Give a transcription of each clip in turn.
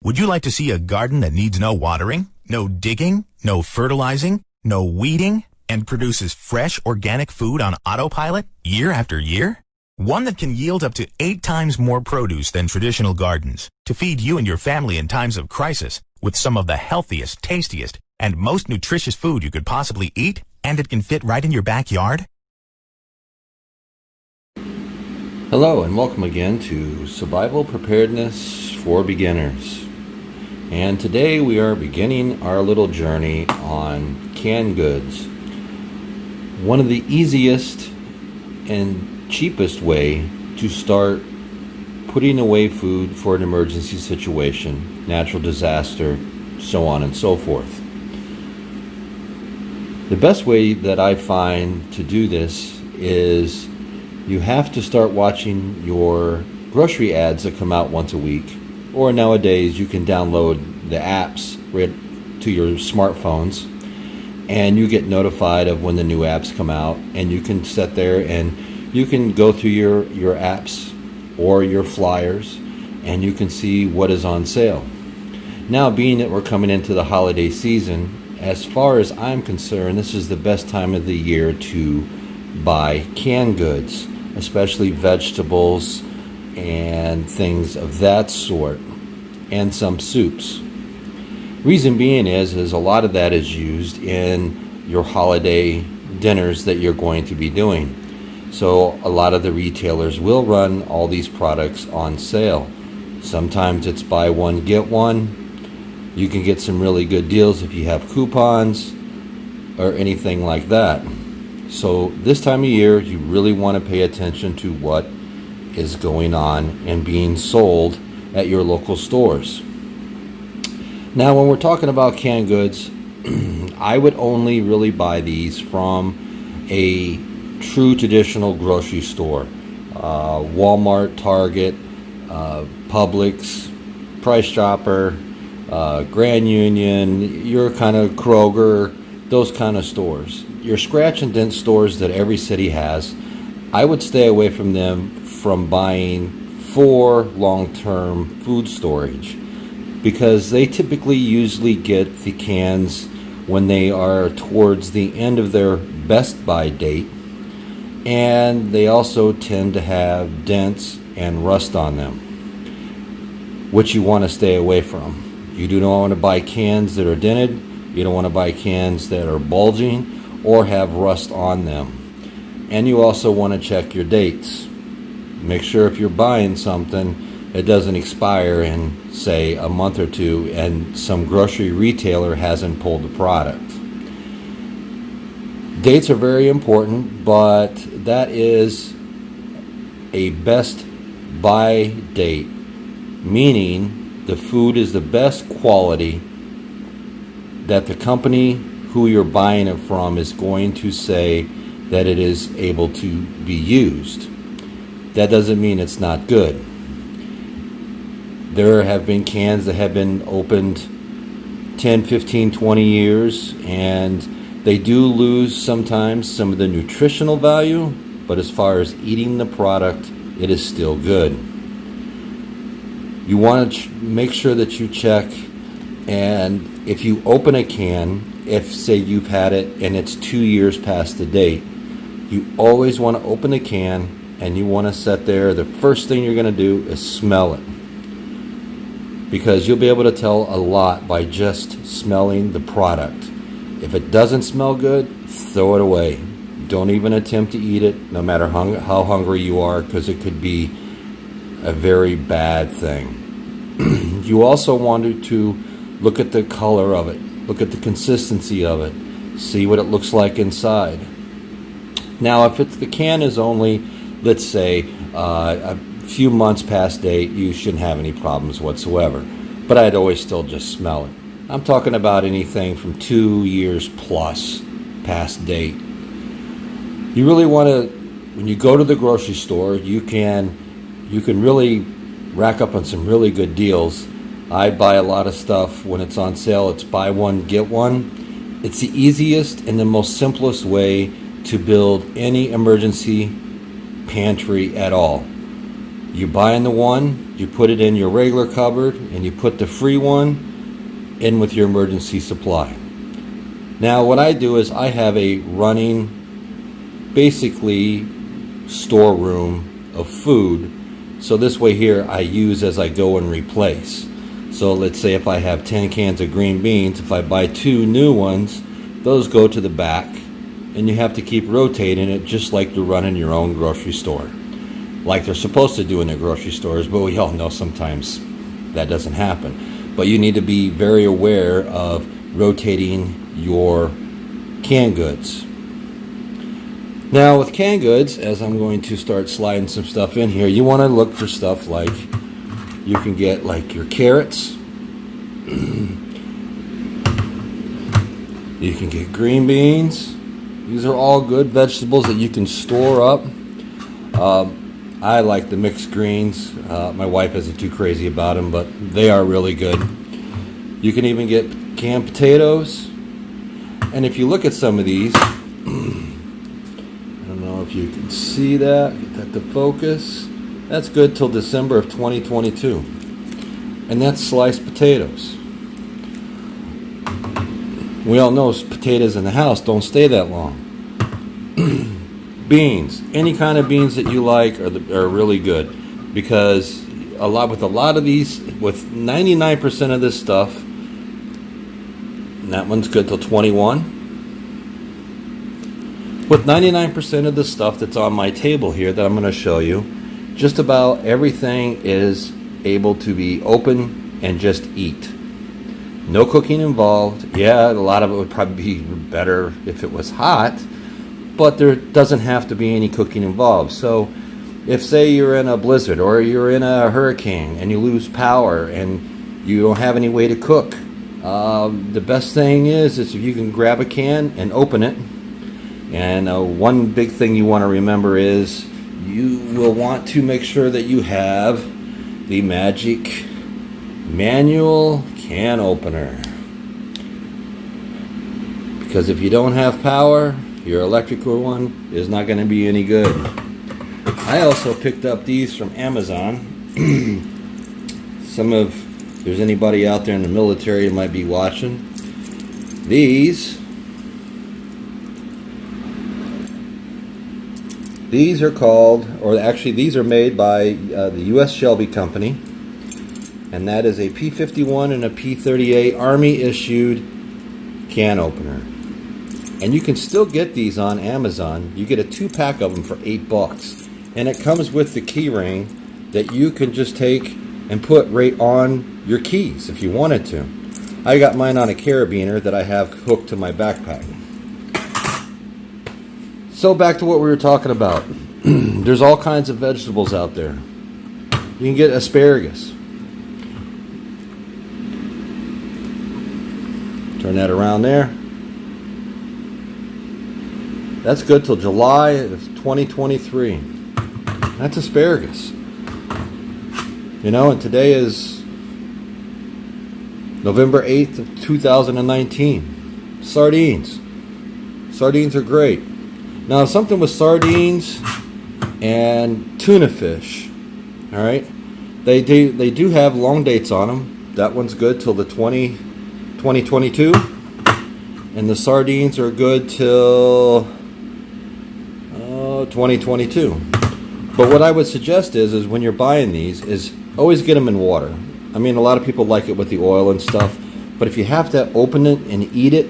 Would you like to see a garden that needs no watering, no digging, no fertilizing, no weeding, and produces fresh organic food on autopilot year after year? One that can yield up to 8 times more produce than traditional gardens to feed you and your family in times of crisis with some of the healthiest, tastiest, and most nutritious food you could possibly eat, and it can fit right in your backyard? Hello and welcome again to Survival Preparedness for Beginners. And today we are beginning our little journey on canned goods. One of the easiest and cheapest way to start putting away food for an emergency situation, natural disaster, so on and so forth. The best way that I find to do this is you have to start watching your grocery ads that come out once a week, or nowadays you can download the apps right to your smartphones and you get notified of when the new apps come out, and you can sit there and you can go through your apps or your flyers and you can see what is on sale. Now, being that we're coming into the holiday season, as far as I'm concerned, this is the best time of the year to buy canned goods, especially vegetables and things of that sort, and some soups. Reason being is a lot of that is used in your holiday dinners that you're going to be doing. So a lot of the retailers will run all these products on sale. Sometimes it's buy one, get one. You can get some really good deals if you have coupons or anything like that. So this time of year, you really want to pay attention to what is going on and being sold at your local stores. Now, when we're talking about canned goods, I would only really buy these from a true traditional grocery store. Walmart, Target, Publix, Price Chopper, Grand Union, your kind of Kroger, those kind of stores. Your scratch and dent stores that every city has, I would stay away from them from buying for long-term food storage, because they typically usually get the cans when they are towards the end of their best buy date, and they also tend to have dents and rust on them, which you want to stay away from. You do not want to buy cans that are dented. You don't want to buy cans that are bulging or have rust on them. And you also want to check your dates. Make sure if you're buying something, it doesn't expire in, say, a month or two and some grocery retailer hasn't pulled the product. Dates are very important, but that is a best buy date, meaning the food is the best quality that the company who you're buying it from is going to say that it is able to be used. That doesn't mean it's not good. There have been cans that have been opened 10, 15, 20 years, and they do lose sometimes some of the nutritional value, but as far as eating the product, it is still good. You want to make sure that you check, and if you open a can, if say you've had it and it's 2 years past the date, you always want to open the can and you want to sit there. The first thing you're going to do is smell it, because you'll be able to tell a lot by just smelling the product. If it doesn't smell good, throw it away. Don't even attempt to eat it, no matter how hungry you are, because it could be a very bad thing. You also want to look at the color of it. Look at the consistency of it. See what it looks like inside. Now, if the can is only, let's say, a few months past date, you shouldn't have any problems whatsoever. But I'd always still just smell it. I'm talking about anything from 2 years plus past date. You really want to, when you go to the grocery store, you can really rack up on some really good deals. I buy a lot of stuff when it's on sale. It's buy one, get one. It's the easiest and the most simplest way to build any emergency pantry at all. You buy in the one, you put it in your regular cupboard, and you put the free one in with your emergency supply. Now what I do is I have a running, basically, storeroom of food. So this way here I use as I go and replace. So let's say if I have 10 cans of green beans, if I buy 2 new ones, those go to the back, and you have to keep rotating it just like you're running your own grocery store, like they're supposed to do in the grocery stores. But we all know sometimes that doesn't happen. But you need to be very aware of rotating your canned goods. Now with canned goods, as I'm going to start sliding some stuff in here, you want to look for stuff like, you can get like your carrots, you can get green beans. These are all good vegetables that you can store up. I like the mixed greens. My wife isn't too crazy about them, but they are really good. You can even get canned potatoes. And if you look at some of these, I don't know if you can see that, get that to focus. That's good till December of 2022. And that's sliced potatoes. We all know potatoes in the house don't stay that long. Beans, any kind of beans that you like are really good, because with a lot of these, with 99% of this stuff, and that one's good till 21. With 99% of the stuff that's on my table here that I'm going to show you, just about everything is able to be open and just eat. No cooking involved. Yeah, a lot of it would probably be better if it was hot, but there doesn't have to be any cooking involved. So if, say, you're in a blizzard or you're in a hurricane and you lose power and you don't have any way to cook, the best thing is if you can grab a can and open it. And one big thing you want to remember is you will want to make sure that you have the magic manual can opener, because if you don't have power, your electrical one is not going to be any good. I also picked up these from Amazon. If there's anybody out there in the military that might be watching, these are called, or actually these are made by the U.S. Shelby Company, and that is a P51 and a P38 Army issued can opener. And you can still get these on Amazon. You get a 2-pack of them for $8, and it comes with the key ring that you can just take and put right on your keys if you wanted to. I got mine on a carabiner that I have hooked to my backpack. So back to what we were talking about. There's all kinds of vegetables out there. You can get asparagus. Turn that around there. That's good till July of 2023. That's asparagus. You know, and today is November 8th of 2019. Sardines. Sardines are great. Now, something with sardines and tuna fish, all right? They do have long dates on them. That one's good till the 2022, and the sardines are good till 2022. But what I would suggest is when you're buying these, is always get them in water. I mean, a lot of people like it with the oil and stuff, but if you have to open it and eat it,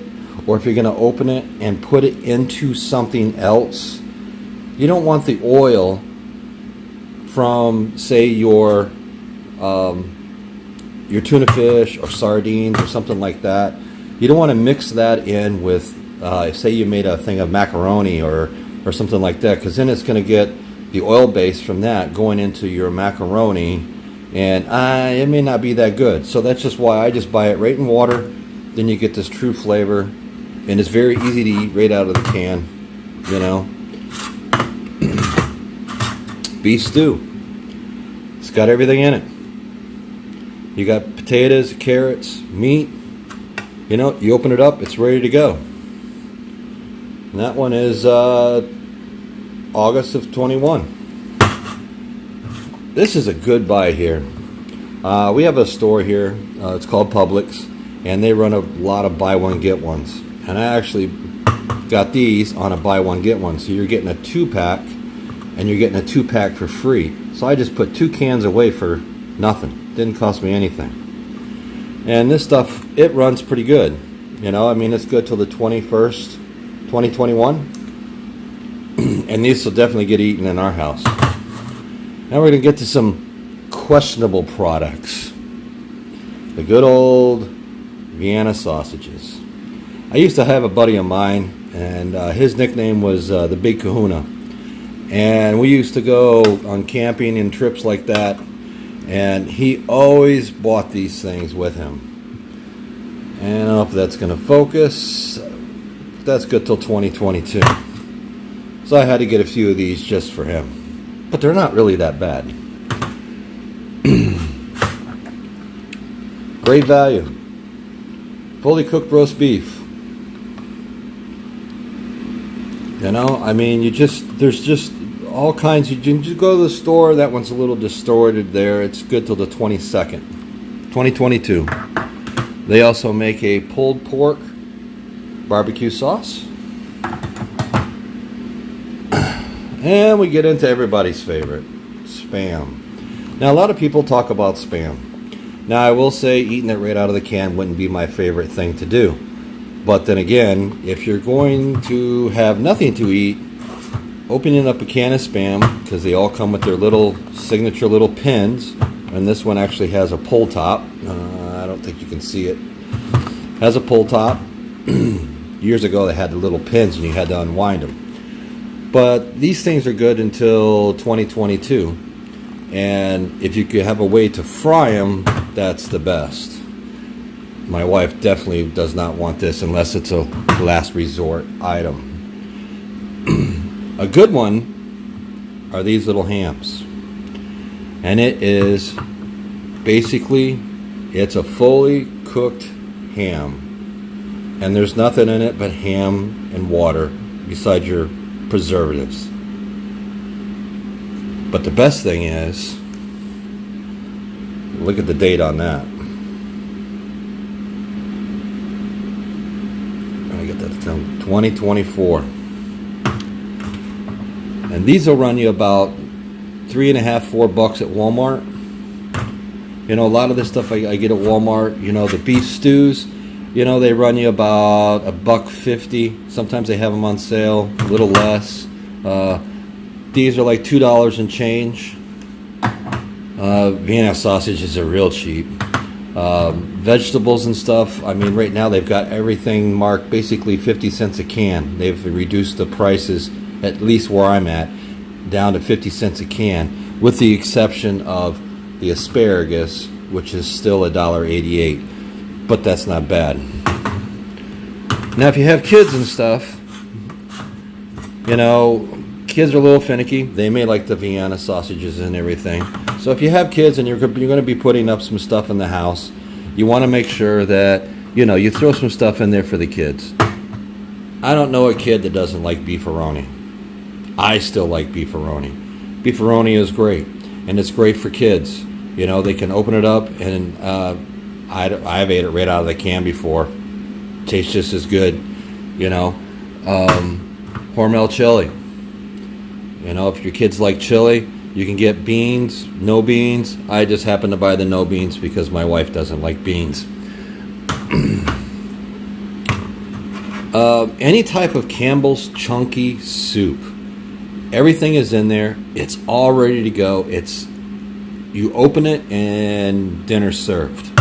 or if you're going to open it and put it into something else, you don't want the oil from, say, your tuna fish or sardines or something like that. You don't want to mix that in with, say you made a thing of macaroni or something like that, because then it's going to get the oil base from that going into your macaroni, and it may not be that good. So that's just why I just buy it right in water. Then you get this true flavor, and it's very easy to eat right out of the can, you know. Beef stew. It's got everything in it. You got potatoes, carrots, meat. You know, you open it up, it's ready to go. And that one is August of 21. This is a good buy here. We have a store here. It's called Publix, and they run a lot of buy one get ones. And I actually got these on a buy one get one. So you're getting a 2-pack, and you're getting a 2-pack for free. So I just put 2 cans away for nothing. Didn't cost me anything. And this stuff, it runs pretty good. You know, I mean, it's good till the 21st, 2021. And these will definitely get eaten in our house. Now we're going to get to some questionable products. The good old Vienna sausages. I used to have a buddy of mine, and his nickname was the Big Kahuna. And we used to go on camping and trips like that, and he always bought these things with him. And I don't know if that's going to focus. That's good till 2022. So I had to get a few of these just for him. But they're not really that bad. Great value. Fully cooked roast beef. You know, I mean, there's just all kinds. You can just go to the store. That one's a little distorted there. It's good till the 22nd, 2022. They also make a pulled pork barbecue sauce. And we get into everybody's favorite, Spam. Now, a lot of people talk about Spam. Now, I will say eating it right out of the can wouldn't be my favorite thing to do. But then again, if you're going to have nothing to eat, opening up a can of Spam, because they all come with their little signature little pins, and this one actually has a pull top. I don't think you can see it. Has a pull top. Years ago, they had the little pins, and you had to unwind them. But these things are good until 2022. And if you could have a way to fry them, that's the best. My wife definitely does not want this unless it's a last resort item. A good one are these little hams. And it is basically, it's a fully cooked ham. And there's nothing in it but ham and water besides your preservatives. But the best thing is, look at the date on that. I get that down, 2024. And these will run you about $3.50, $4 at Walmart. You know, a lot of this stuff I get at Walmart. You know, the beef stews, you know, they run you about $1.50. Sometimes they have them on sale, a little less. These are like $2 and change. Vienna sausages are real cheap. Vegetables and stuff, I mean, right now they've got everything marked basically 50 cents a can. They've reduced the prices, at least where I'm at, down to 50 cents a can, with the exception of the asparagus, which is still $1.88. But that's not bad. Now, if you have kids and stuff, you know, kids are a little finicky. They may like the Vienna sausages and everything. So if you have kids and you're going to be putting up some stuff in the house, you want to make sure that, you know, you throw some stuff in there for the kids. I don't know a kid that doesn't like beefaroni. I still like beefaroni. Beefaroni is great, and it's great for kids. You know, they can open it up, and I've ate it right out of the can before. Tastes just as good. You know, Hormel chili. You know, if your kids like chili, you can get beans, no beans. I just happen to buy the no beans because my wife doesn't like beans. Any type of Campbell's chunky soup. Everything is in there. It's all ready to go. You open it and dinner's served.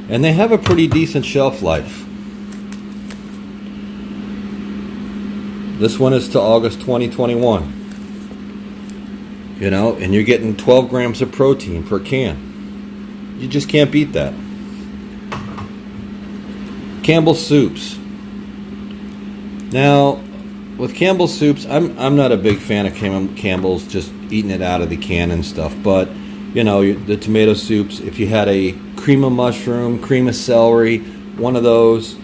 And they have a pretty decent shelf life. This one is to August 2021. You know, and you're getting 12 grams of protein per can. You just can't beat that. Campbell Soups. Now, with Campbell Soups, I'm not a big fan of Campbell's, just eating it out of the can and stuff. But, you know, the tomato soups, if you had a cream of mushroom, cream of celery, one of those,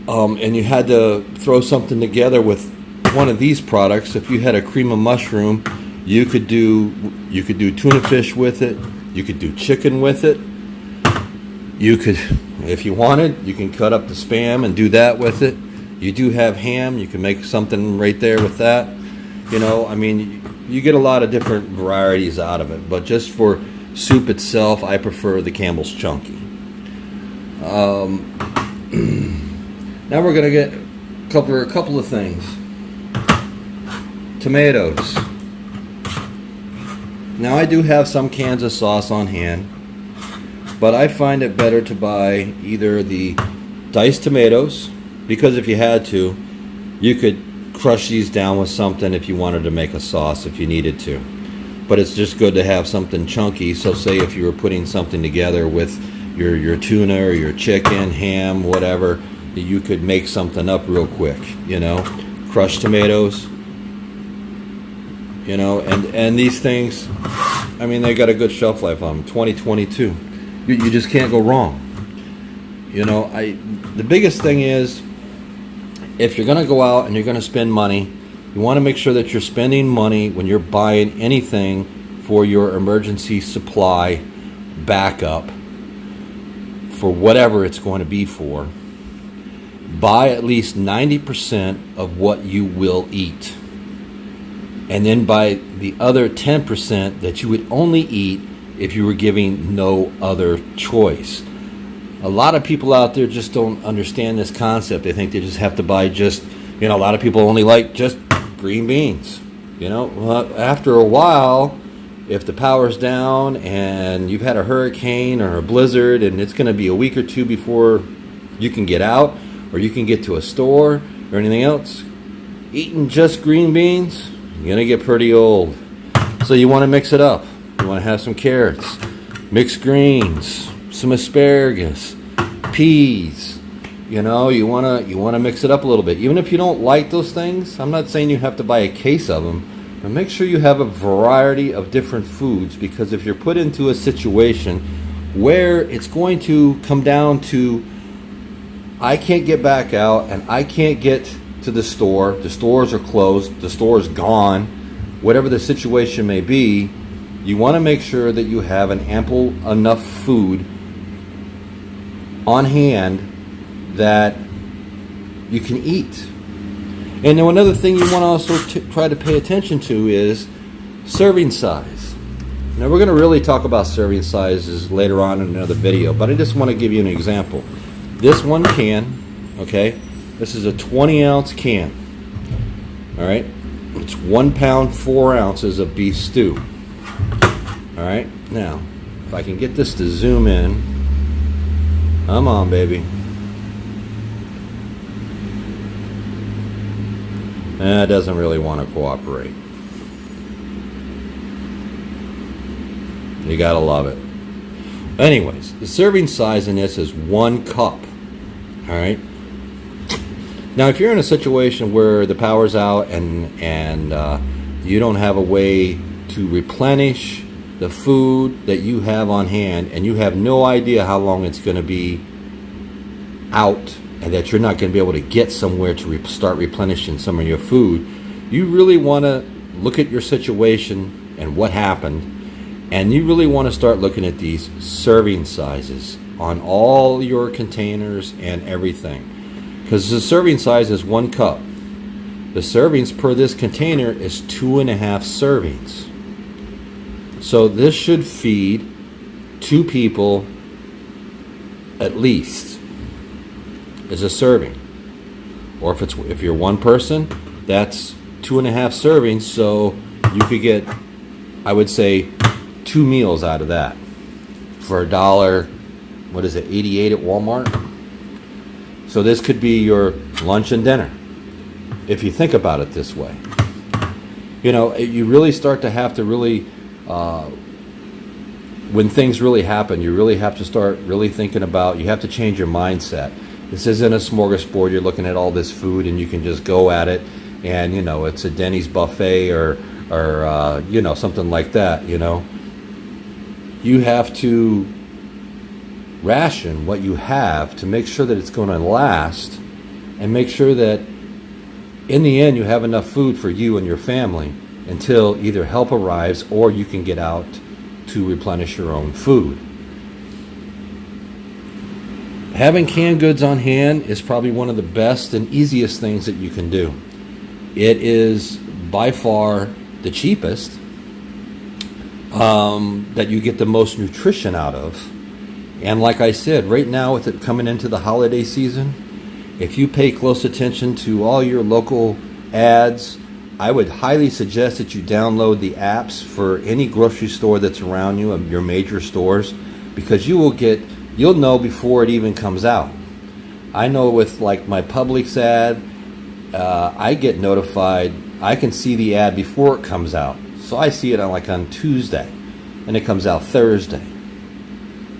and you had to throw something together with one of these products, if you had a cream of mushroom, you could do tuna fish with it. You could do chicken with it. You could, if you wanted, you can cut up the Spam and do that with it. You do have ham. You can make something right there with that. You know, I mean, you get a lot of different varieties out of it. But just for soup itself, I prefer the Campbell's Chunky. Now we're going to cover a couple of things. Tomatoes. Now I do have some cans of sauce on hand, but I find it better to buy either the diced tomatoes, because if you had to, you could crush these down with something if you wanted to make a sauce if you needed to. But it's just good to have something chunky. So say if you were putting something together with your tuna or your chicken, ham, whatever, you could make something up real quick, you know. Crushed tomatoes, you know, and these things, I mean, they got a good shelf life on them. 2022. You just can't go wrong. You know, the biggest thing is, if you're going to go out and you're going to spend money, you want to make sure that you're spending money when you're buying anything for your emergency supply backup for whatever it's going to be for. Buy at least 90% of what you will eat. And then buy the other 10% that you would only eat if you were giving no other choice. A lot of people out there just don't understand this concept. They think they just have to buy just, you know, a lot of people only like just green beans. You know, well, after a while, if the power's down and you've had a hurricane or a blizzard and it's going to be a week or two before you can get out or you can get to a store or anything else, eating just green beans, you're going to get pretty old. So you want to mix it up. You want to have some carrots, mixed greens, some asparagus, peas. You know, you want to mix it up a little bit. Even if you don't like those things, I'm not saying you have to buy a case of them, but make sure you have a variety of different foods, because if you're put into a situation where it's going to come down to, I can't get back out and I can't get to the stores are closed, the store is gone, whatever the situation may be, you want to make sure that you have an ample enough food on hand that you can eat. And then another thing you want to also try to pay attention to is serving size. Now we're going to really talk about serving sizes later on in another video, but I just want to give you an example. This one can, okay, this is a 20-ounce can. All right, it's 1 pound 4 ounces of beef stew. All right, now if I can get this to zoom in, come on, baby. It doesn't really want to cooperate. You gotta love it. Anyways, the serving size in this is 1 cup. All right. Now, if you're in a situation where the power's out and you don't have a way to replenish the food that you have on hand, and you have no idea how long it's going to be out, and that you're not going to be able to get somewhere to start replenishing some of your food, you really want to look at your situation and what happened, and you really want to start looking at these serving sizes on all your containers and everything. Because the serving size is 1 cup. The servings per this container is 2.5 servings. So this should feed 2 people at least as a serving. Or if you're 1 person, that's 2.5 servings. So you could get, I would say, 2 meals out of that for $1. What is it, 88 at Walmart? So this could be your lunch and dinner, if you think about it this way. You know, you really start to have to really, when things really happen, you really have to start really thinking about, you have to change your mindset. This isn't a smorgasbord. You're looking at all this food and you can just go at it, and, you know, it's a Denny's buffet or you know, something like that, you know. You have to ration what you have to make sure that it's going to last, and make sure that in the end you have enough food for you and your family until either help arrives or you can get out to replenish your own food. Having canned goods on hand is probably one of the best and easiest things that you can do. It is by far the cheapest, that you get the most nutrition out of. And like I said, right now with it coming into the holiday season, if you pay close attention to all your local ads, I would highly suggest that you download the apps for any grocery store that's around you, your major stores, because you'll know before it even comes out. I know with like my Publix ad, I get notified. I can see the ad before it comes out. So I see it on Tuesday, and it comes out Thursday.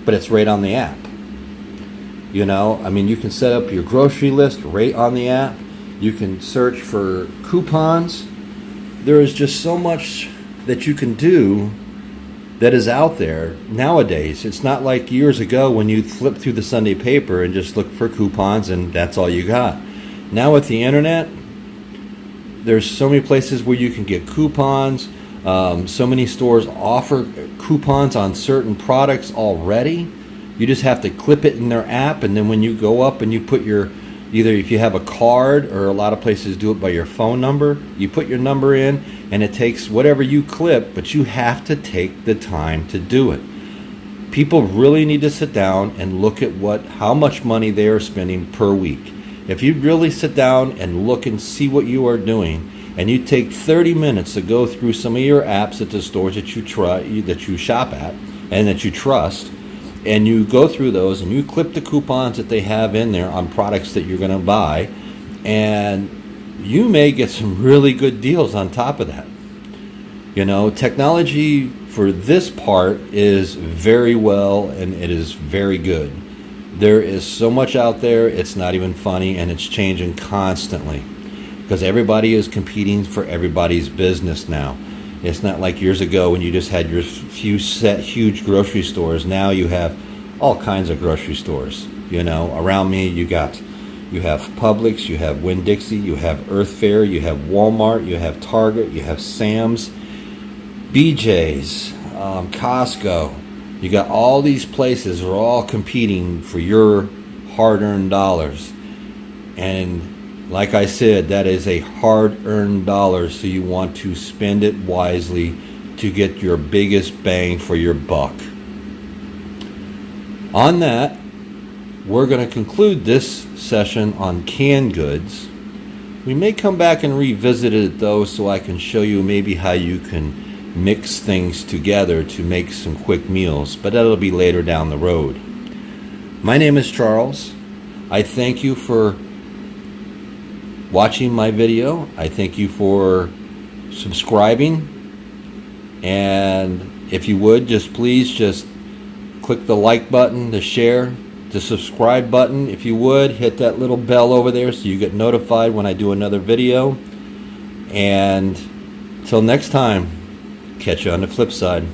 But it's right on the app. You can set up your grocery list right on the app. You can search for coupons. There is just so much that you can do that is out there nowadays. It's not like years ago when you flip through the Sunday paper and just look for coupons and that's all you got. Now with the internet, there's so many places where you can get coupons. So many stores offer coupons on certain products already. You just have to clip it in their app, and then when you go up and you put either if you have a card, or a lot of places do it by your phone number, you put your number in and it takes whatever you clip, but you have to take the time to do it. People really need to sit down and look at how much money they are spending per week. If you really sit down and look and see what you are doing, and you take 30 minutes to go through some of your apps at the stores that you shop at and that you trust, and you go through those and you clip the coupons that they have in there on products that you're going to buy, and you may get some really good deals on top of that. Technology for this part is very well, and it is very good. There is so much out there, it's not even funny, and it's changing constantly because everybody is competing for everybody's business now. It's not like years ago when you just had your few set huge grocery stores. Now you have all kinds of grocery stores. Around me you have Publix, you have Winn-Dixie, you have Earth Fare, you have Walmart, you have Target, you have Sam's, BJ's, Costco. You got all these places that are all competing for your hard-earned dollars. And like I said, that is a hard-earned dollar, so you want to spend it wisely to get your biggest bang for your buck. On that, we're going to conclude this session on canned goods. We may come back and revisit it, though, so I can show you maybe how you can mix things together to make some quick meals, but that'll be later down the road. My name is Charles. I thank you for watching my video. I thank you for subscribing, and if you would, please click the like button, the share, the subscribe button. If you would, hit that little bell over there so you get notified when I do another video. And till next time, catch you on the flip side.